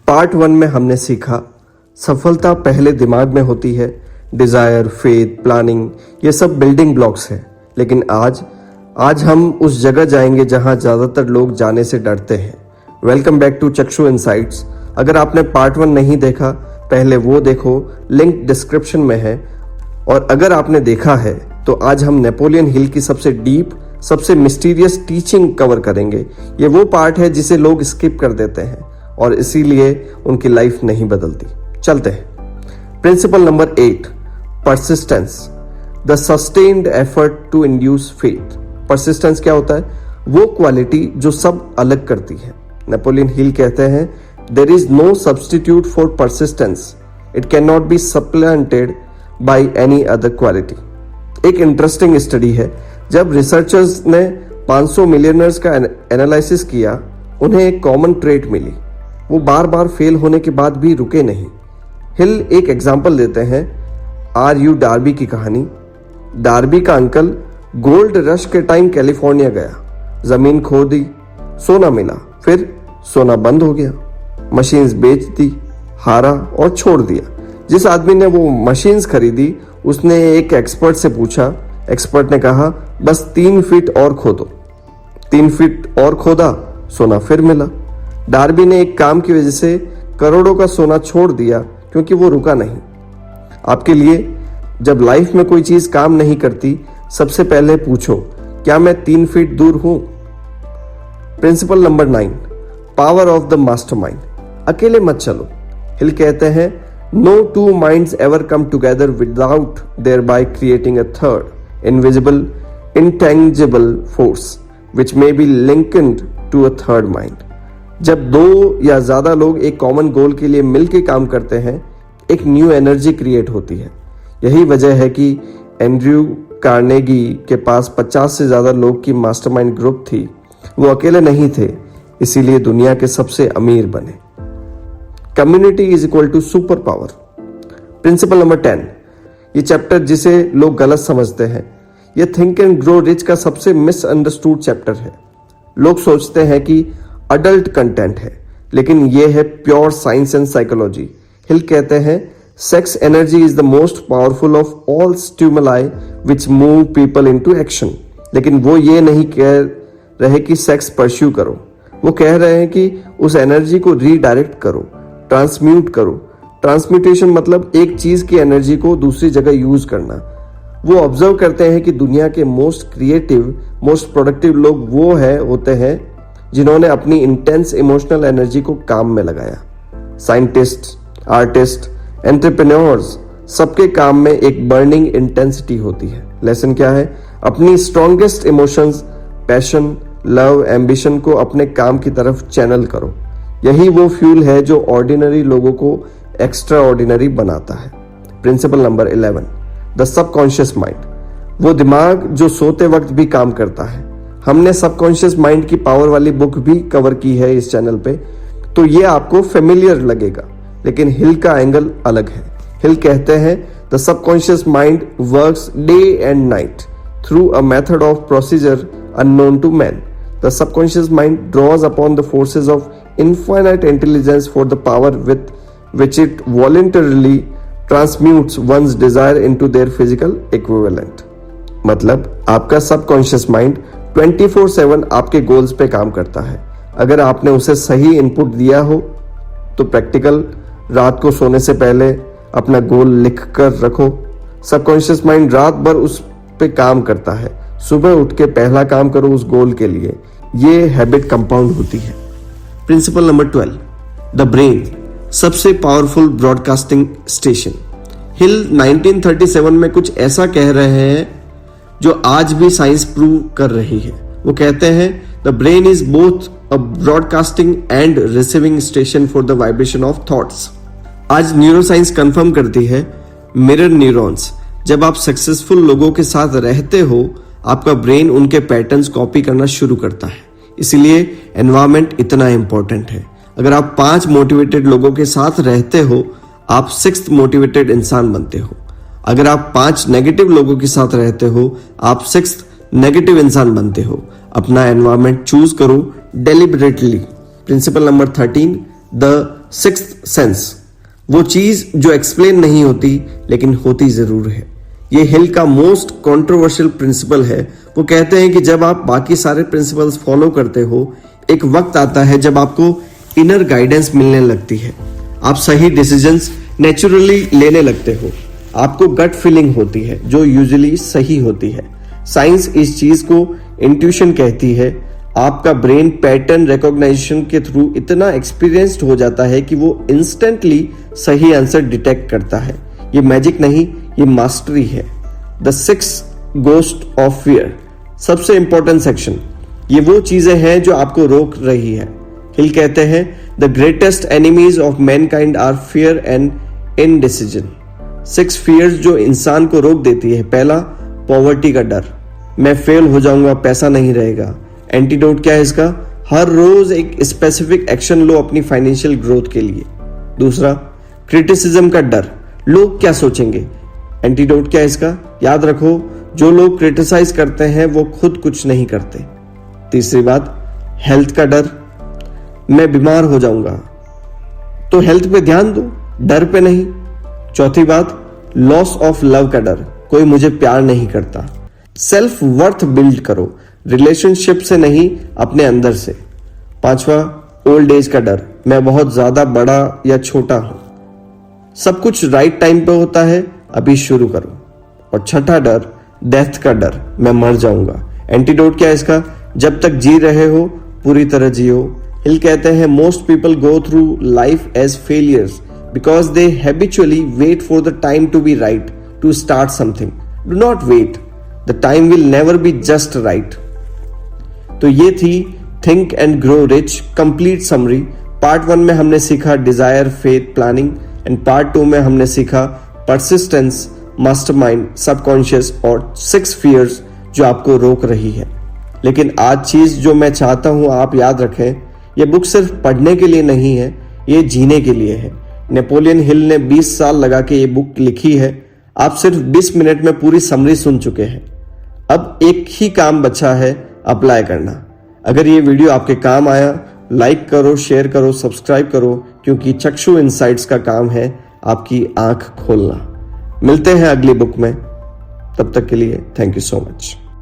Part 1 में हमने सीखा सफलता पहले दिमाग में होती है, डिजायर, फेथ, प्लानिंग ये सब बिल्डिंग ब्लॉक्स हैं। लेकिन आज हम उस जगह जाएंगे जहां ज्यादातर लोग जाने से डरते हैं। वेलकम बैक टू चक्षु इनसाइट्स। अगर आपने पार्ट 1 नहीं देखा पहले वो देखो, लिंक डिस्क्रिप्शन में है। और अगर आपने देखा है तो आज हम नेपोलियन हिल की सबसे डीप, सबसे मिस्टीरियस टीचिंग कवर करेंगे। ये वो पार्ट है जिसे लोग स्किप कर देते हैं और इसीलिए उनकी लाइफ नहीं बदलती। चलते हैं। Principle number 8, persistence, the sustained effort to induce faith. Persistence क्या होता है? वो क्वालिटी जो सब अलग करती है। नेपोलियन हिल कहते हैं, there is no substitute for persistence, it can not be supplemented by any other quality. एक इंटरेस्टिंग स्टडी है, जब रिसर्चर्स ने 500 मिलियनर्स का एनालिसिस किया, उन्हें एक कॉमन ट्रेट मिली। वो बार बार फेल होने के बाद भी रुके नहीं। हिल एक एग्जाम्पल देते हैं, आर यू डार्बी की कहानी। डार्बी का अंकल गोल्ड रश के टाइम कैलिफोर्निया गया, जमीन खोदी, सोना मिला, फिर सोना बंद हो गया, मशीन्स बेच दी, हारा और छोड़ दिया। जिस आदमी ने वो मशीन्स खरीदी उसने एक एक्सपर्ट से पूछा, एक्सपर्ट ने कहा बस 3 फीट और खोदो। 3 फीट और खोदा, सोना फिर मिला। डार्बी ने एक काम की वजह से करोड़ों का सोना छोड़ दिया क्योंकि वो रुका नहीं। आपके लिए जब लाइफ में कोई चीज काम नहीं करती, सबसे पहले पूछो, क्या मैं 3 फीट दूर हूं? Principle number 9, power of the mastermind, अकेले मत चलो। हिल कहते हैं, no two minds ever come together without thereby creating a third, invisible, intangible force, which may be linked to a third mind. जब 2 या ज्यादा लोग एक कॉमन गोल के लिए मिलकर काम करते हैं, एक न्यू एनर्जी क्रिएट होती है। यही वजह है कि एंड्रयू कार्नेगी के पास 50 से ज्यादा लोग की मास्टरमाइंड ग्रुप थी। वो अकेले नहीं थे, इसीलिए दुनिया के सबसे अमीर बने। Community is equal to super power. Principle number 10, ये चैप्टर जिसे लोग गलत समझते हैं, ये थिंक एंड ग्रो रिच का सबसे मिसअंडरस्टूड चैप्टर है। लोग सोचते हैं कि अडल्ट कंटेंट है, लेकिन ये है प्योर साइंस एंड साइकोलॉजी। हिल कहते हैं, sex energy is the most powerful of all stimuli which move people into action. लेकिन वो ये नहीं कह रहे कि सेक्स परस्यू करो, वो कह रहे हैं कि उस एनर्जी को रीडायरेक्ट करो, ट्रांसम्यूट करो। ट्रांसम्यूटेशन मतलब एक चीज की एनर्जी को दूसरी जगह यूज करना। वो ऑब्जर्व करते हैं कि दुनिया के मोस्ट क्रिएटिव, मोस्ट प्रोडक्टिव लोग वो होते हैं जिन्होंने अपनी इंटेंस इमोशनल एनर्जी को काम में लगाया। साइंटिस्ट, आर्टिस्ट, एंटरप्रेन्योर्स, सबके काम में एक बर्निंग इंटेंसिटी होती है। लेसन क्या है? अपनी strongest emotions, passion, love, ambition को अपने काम की तरफ चैनल करो। यही वो फ्यूल है जो ऑर्डिनरी लोगों को एक्स्ट्रा ऑर्डिनरी बनाता है। Principle number 11, the subconscious mind, वो दिमाग जो सोते वक्त भी काम करता है। हमने सबकॉन्शियस माइंड की पावर वाली बुक भी कवर की है इस चैनल पे, तो ये आपको फेमिलियर लगेगा, लेकिन हिल का एंगल अलग है। हिल कहते हैं, the subconscious mind works day and night through a method of procedure unknown to man. The subconscious mind draws upon the forces of infinite intelligence for the power with which it voluntarily transmutes one's desire into their physical equivalent. मतलब आपका subconscious mind 24/7 आपके goals पे काम करता है। अगर आपने उसे सही इनपुट दिया हो तो प्रैक्टिकल, रात को सोने से पहले अपना गोल लिख कर रखो। सबकॉन्शियस माइंड रात भर उस पे काम करता है, सुबह उठ के पहला काम करो उस गोल के लिए। ये हैबिट कंपाउंड होती है। प्रिंसिपल नंबर 12, द ब्रेन, सबसे पावरफुल ब्रॉडकास्टिंग स्टेशन। हिल 1937 में कुछ ऐसा कह रहे हैं जो आज भी साइंस प्रूव कर रही है। वो कहते हैं, the brain is both a broadcasting and receiving station for the vibration of thoughts. आज न्यूरोसाइंस कंफर्म करती है, मिरर न्यूरॉन्स, जब आप सक्सेसफुल लोगों के साथ रहते हो, आपका ब्रेन उनके पैटर्न्स कॉपी करना शुरू करता है। इसीलिए एनवायरनमेंट इतना इंपॉर्टेंट है। अगर आप 5 मोटिवेटेड लोगों के साथ रहते हो, आप 6th मोटिवेटेड इंसान बनते हो। अगर आप 5 नेगेटिव लोगों के साथ रहते हो, आप 6th नेगेटिव इंसान बनते हो। अपना एनवायरनमेंट चूज करो deliberately. Principle number 13, the sixth sense, वो चीज जो एक्सप्लेन नहीं होती लेकिन होती जरूर है। ये हिल का मोस्ट कंट्रोवर्शियल प्रिंसिपल है। वो कहते हैं कि जब आप बाकी सारे प्रिंसिपल्स फॉलो करते हो, एक वक्त आता है जब आपको इनर गाइडेंस मिलने लगती है, आप सही डिसीजंस नेचुरली लेने लगते हो, आपको गट फीलिंग होती है जो यूजुअली सही होती है। साइंस इस चीज को इंट्यूशन कहती है। आपका ब्रेन पैटर्न रिकॉग्निशन के थ्रू इतना एक्सपीरियंस्ड हो जाता है कि वो इंस्टेंटली सही आंसर डिटेक्ट करता है। ये मैजिक नहीं, ये मास्टरी है। The sixth ghost of fear, सबसे इंपॉर्टेंट सेक्शन। ये वो चीजें हैं जो आपको रोक रही है। हिल कहते हैं the greatest enemies of mankind are fear and indecision. 6 fears जो इंसान को रोक देती है। पहला, पॉवर्टी का डर, मैं फेल हो जाऊंगा, पैसा नहीं रहेगा। एंटीडोट क्या है इसका? हर रोज एक स्पेसिफिक एक्शन लो अपनी फाइनेंशियल ग्रोथ के लिए। दूसरा, क्रिटिसिज्म का डर, लोग क्या सोचेंगे। एंटीडोट क्या है इसका? याद रखो, जो लोग क्रिटिसाइज करते हैं वो खुद कुछ नहीं करते। तीसरी बात, हेल्थ का डर, मैं बीमार हो जाऊंगा, तो हेल्थ पे ध्यान दो, डर पे नहीं। चौथी बात, लॉस ऑफ लव का डर, कोई मुझे प्यार नहीं करता। सेल्फ वर्थ बिल्ड करो, रिलेशनशिप से नहीं, अपने अंदर से। पांचवा, ओल्ड एज का डर, मैं बहुत ज्यादा बड़ा या छोटा हूं, सब कुछ राइट टाइम पे होता है, अभी शुरू करो। और छठा डर, डेथ का डर, मैं मर जाऊंगा। एंटीडोट क्या है इसका? जब तक जी रहे हो पूरी तरह जियो। हिल कहते हैं most people go through life as failures because they habitually wait for the time to be right to start something. Do not wait, the time will never be just right. तो ये थी think and grow rich complete summary. Part 1 में हमने सीखा desire, faith, planning, and part 2 में हमने सीखा persistence, mastermind, subconscious और 6 फियर्स जो आपको रोक रही है। लेकिन आज चीज जो मैं चाहता हूं आप याद रखें, यह बुक सिर्फ पढ़ने के लिए नहीं है, ये जीने के लिए है। नेपोलियन हिल ने 20 साल लगा के ये बुक लिखी है, आप सिर्फ 20 मिनट में पूरी समरी सुन चुके हैं। अब एक ही काम बचा है, अप्लाई करना। अगर ये वीडियो आपके काम आया, लाइक करो, शेयर करो, सब्सक्राइब करो, क्योंकि चक्षु इनसाइट्स का काम है आपकी आंख खोलना। मिलते हैं अगली बुक में, तब तक के लिए थैंक यू सो मच।